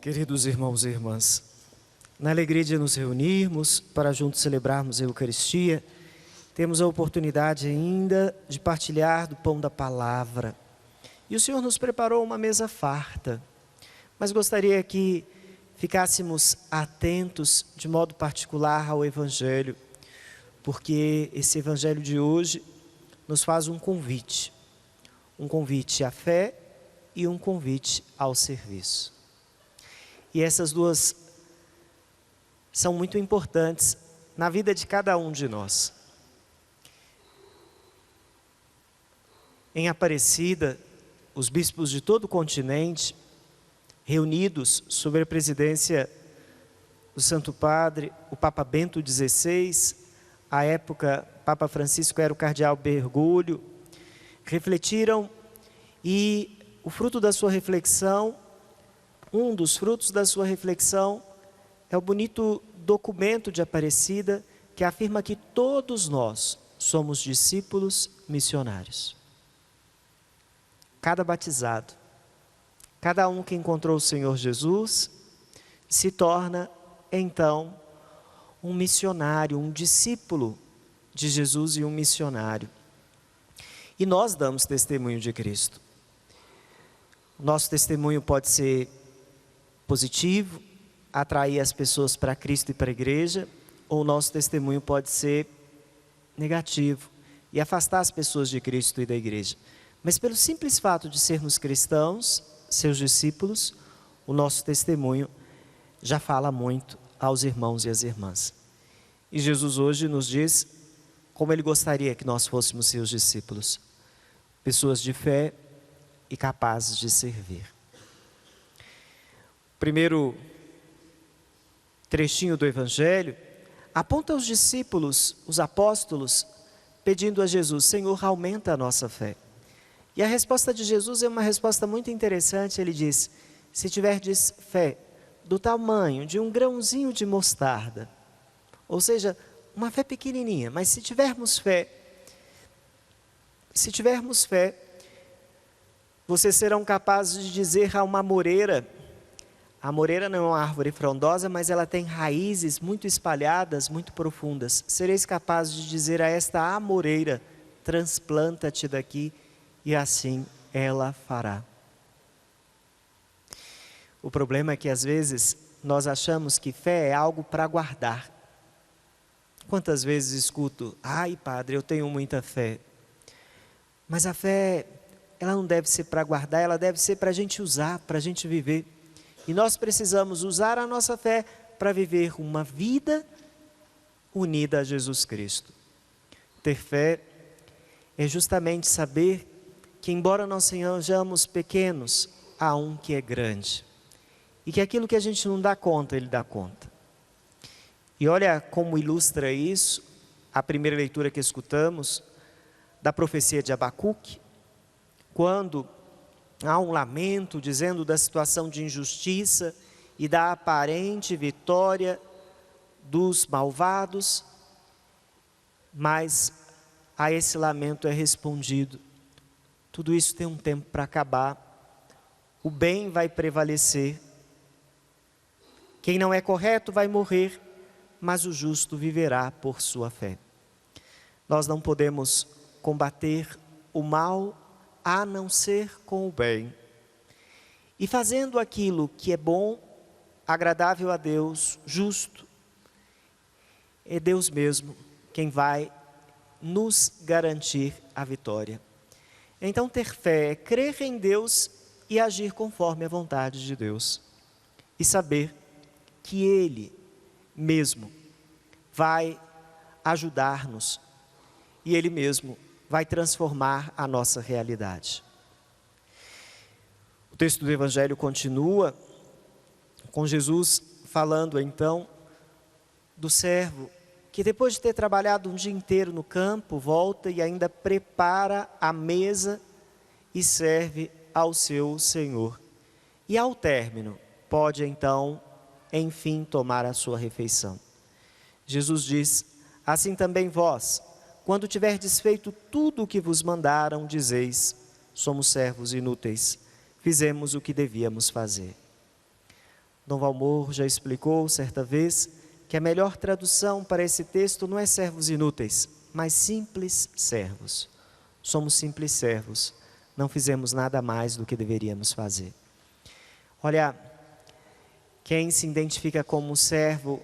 Queridos irmãos e irmãs, na alegria de nos reunirmos para juntos celebrarmos a Eucaristia, temos a oportunidade ainda de partilhar do pão da palavra. E o Senhor nos preparou uma mesa farta, mas gostaria que ficássemos atentos de modo particular ao Evangelho, porque esse Evangelho de hoje nos faz um convite à fé e um convite ao serviço. E essas duas são muito importantes na vida de cada um de nós. Em Aparecida, os bispos de todo o continente, reunidos sob a presidência do Santo Padre, o Papa Bento XVI, à época, Papa Francisco era o cardeal Bergoglio, refletiram e o fruto da sua reflexão, um dos frutos da sua reflexão é o bonito documento de Aparecida que afirma que todos nós somos discípulos missionários. Cada batizado, cada um que encontrou o Senhor Jesus, se torna então um missionário, um discípulo de Jesus e um missionário. E nós damos testemunho de Cristo. Nosso testemunho pode ser positivo, atrair as pessoas para Cristo e para a igreja, ou o nosso testemunho pode ser negativo e afastar as pessoas de Cristo e da igreja. Mas pelo simples fato de sermos cristãos, seus discípulos, o nosso testemunho já fala muito aos irmãos e às irmãs. E Jesus hoje nos diz como Ele gostaria que nós fôssemos seus discípulos, pessoas de fé e capazes de servir. O primeiro trechinho do Evangelho aponta aos discípulos, os apóstolos, pedindo a Jesus: Senhor, aumenta a nossa fé. E a resposta de Jesus é uma resposta muito interessante. Ele diz: se tiverdes fé do tamanho de um grãozinho de mostarda, ou seja, uma fé pequenininha, mas se tivermos fé, vocês serão capazes de dizer a uma amoreira. A amoreira não é uma árvore frondosa, mas ela tem raízes muito espalhadas, muito profundas. Sereis capazes de dizer a esta amoreira: transplanta-te daqui, e assim ela fará. O problema é que às vezes nós achamos que fé é algo para guardar. Quantas vezes escuto: ai padre, eu tenho muita fé. Mas a fé, ela não deve ser para guardar, ela deve ser para a gente usar, para a gente viver. E nós precisamos usar a nossa fé para viver uma vida unida a Jesus Cristo. Ter fé é justamente saber que, embora nós sejamos pequenos, há um que é grande. E que aquilo que a gente não dá conta, Ele dá conta. E olha como ilustra isso a primeira leitura que escutamos da profecia de Abacuque, quando há um lamento dizendo da situação de injustiça e da aparente vitória dos malvados, mas a esse lamento é respondido: tudo isso tem um tempo para acabar, o bem vai prevalecer, quem não é correto vai morrer, mas o justo viverá por sua fé. Nós não podemos combater o mal a não ser com o bem. E fazendo aquilo que é bom, agradável a Deus, justo, é Deus mesmo quem vai nos garantir a vitória. Então ter fé é crer em Deus e agir conforme a vontade de Deus. E saber que Ele mesmo vai ajudar-nos e Ele mesmo vai transformar a nossa realidade. O texto do Evangelho continua com Jesus falando então do servo que, depois de ter trabalhado um dia inteiro no campo, volta e ainda prepara a mesa e serve ao seu senhor. E ao término pode então, enfim, tomar a sua refeição. Jesus diz: assim também vós, quando tiverdes feito tudo o que vos mandaram, dizeis: somos servos inúteis, fizemos o que devíamos fazer. Dom Valmor já explicou certa vez que a melhor tradução para esse texto não é servos inúteis, mas simples servos. Somos simples servos, não fizemos nada mais do que deveríamos fazer. Olha, quem se identifica como servo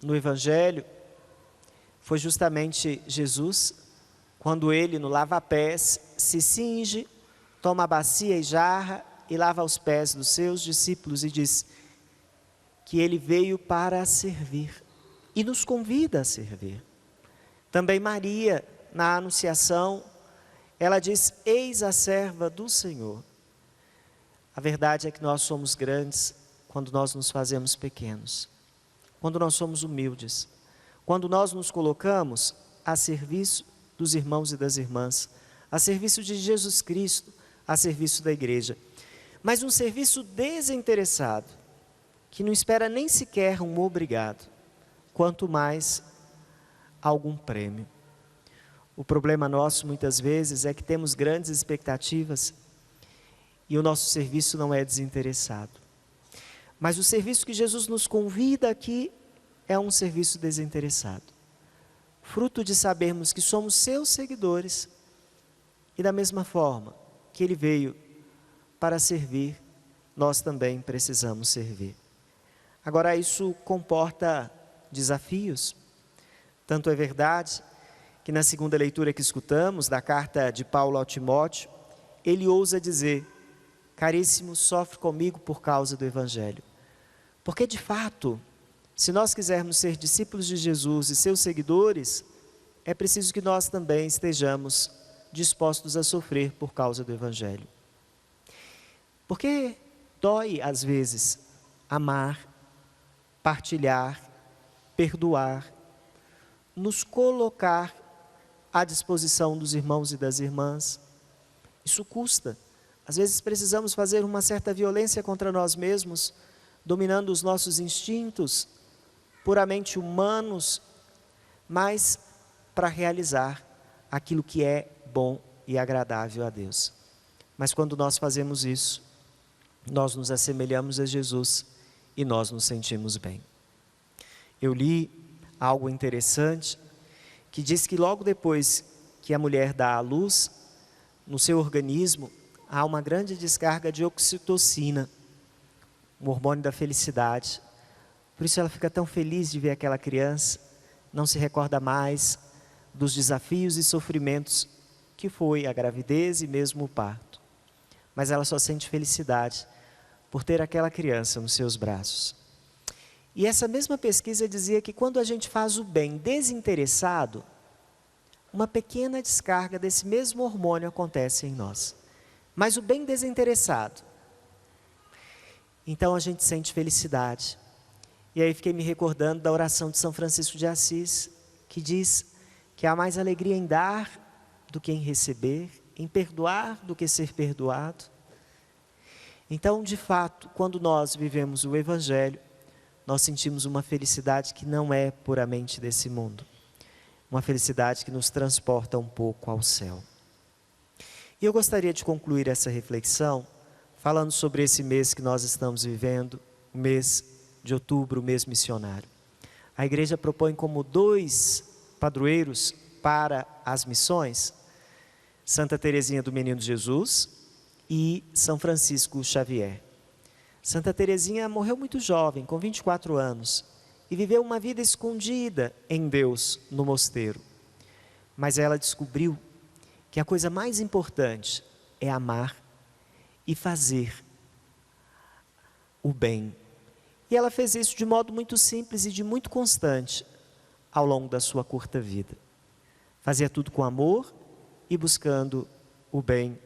no Evangelho foi justamente Jesus, quando ele, no lava-pés, se cinge, toma a bacia e jarra e lava os pés dos seus discípulos e diz que ele veio para servir e nos convida a servir. Também Maria, na Anunciação, ela diz: eis a serva do Senhor. A verdade é que nós somos grandes quando nós nos fazemos pequenos, quando nós somos humildes, quando nós nos colocamos a serviço dos irmãos e das irmãs, a serviço de Jesus Cristo, a serviço da igreja. Mas um serviço desinteressado, que não espera nem sequer um obrigado, quanto mais algum prêmio. O problema nosso muitas vezes é que temos grandes expectativas e o nosso serviço não é desinteressado. Mas o serviço que Jesus nos convida aqui é um serviço desinteressado, fruto de sabermos que somos seus seguidores e da mesma forma que ele veio para servir, nós também precisamos servir. Agora, isso comporta desafios. Tanto é verdade que na segunda leitura que escutamos, da carta de Paulo ao Timóteo, ele ousa dizer: caríssimo, sofre comigo por causa do Evangelho. Porque de fato, se nós quisermos ser discípulos de Jesus e seus seguidores, é preciso que nós também estejamos dispostos a sofrer por causa do Evangelho. Porque dói às vezes amar, partilhar, perdoar, nos colocar à disposição dos irmãos e das irmãs. Isso custa. Às vezes precisamos fazer uma certa violência contra nós mesmos, dominando os nossos instintos puramente humanos, mas para realizar aquilo que é bom e agradável a Deus. Mas quando nós fazemos isso, nós nos assemelhamos a Jesus e nós nos sentimos bem. Eu li algo interessante que diz que logo depois que a mulher dá à luz, no seu organismo há uma grande descarga de ocitocina, o hormônio da felicidade. Por isso ela fica tão feliz de ver aquela criança, não se recorda mais dos desafios e sofrimentos que foi a gravidez e mesmo o parto. Mas ela só sente felicidade por ter aquela criança nos seus braços. E essa mesma pesquisa dizia que quando a gente faz o bem desinteressado, uma pequena descarga desse mesmo hormônio acontece em nós. Mas o bem desinteressado, então a gente sente felicidade. E aí fiquei me recordando da oração de São Francisco de Assis, que diz que há mais alegria em dar do que em receber, em perdoar do que ser perdoado. Então, de fato, quando nós vivemos o Evangelho, nós sentimos uma felicidade que não é puramente desse mundo. Uma felicidade que nos transporta um pouco ao céu. E eu gostaria de concluir essa reflexão falando sobre esse mês que nós estamos vivendo, o mês de outubro, o mês missionário. A igreja propõe como 2 padroeiros para as missões, Santa Teresinha do Menino Jesus e São Francisco Xavier. Santa Teresinha morreu muito jovem, com 24 anos, e viveu uma vida escondida em Deus no mosteiro. Mas ela descobriu que a coisa mais importante é amar e fazer o bem. E ela fez isso de modo muito simples e de muito constante ao longo da sua curta vida. Fazia tudo com amor e buscando o bem,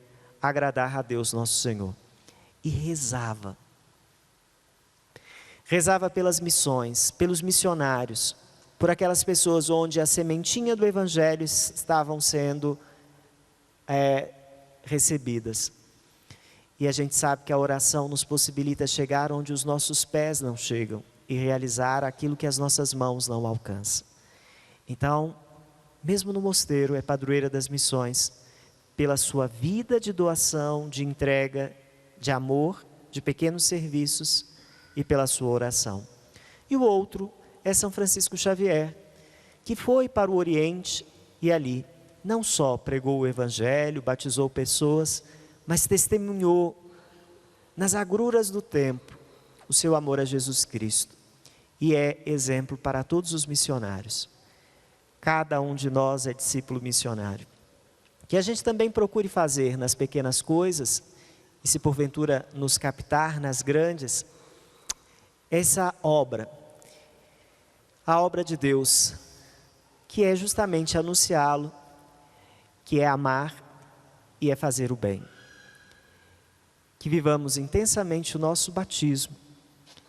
agradar a Deus nosso Senhor. E rezava. Rezava pelas missões, pelos missionários, por aquelas pessoas onde a sementinha do Evangelho estavam sendo recebidas. E a gente sabe que a oração nos possibilita chegar onde os nossos pés não chegam e realizar aquilo que as nossas mãos não alcançam. Então, mesmo no mosteiro, é padroeira das missões, pela sua vida de doação, de entrega, de amor, de pequenos serviços, e pela sua oração. E o outro é São Francisco Xavier, que foi para o Oriente e ali não só pregou o Evangelho, batizou pessoas, mas testemunhou nas agruras do tempo o seu amor a Jesus Cristo. E é exemplo para todos os missionários. Cada um de nós é discípulo missionário. Que a gente também procure fazer nas pequenas coisas, e se porventura nos captar nas grandes, essa obra, a obra de Deus, que é justamente anunciá-lo, que é amar e é fazer o bem. Que vivamos intensamente o nosso batismo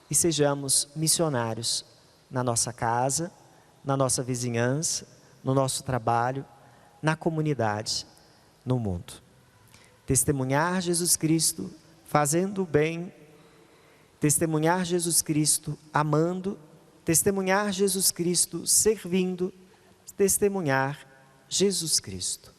e sejamos missionários na nossa casa, na nossa vizinhança, no nosso trabalho, na comunidade, no mundo. Testemunhar Jesus Cristo fazendo o bem, testemunhar Jesus Cristo amando, testemunhar Jesus Cristo servindo, testemunhar Jesus Cristo.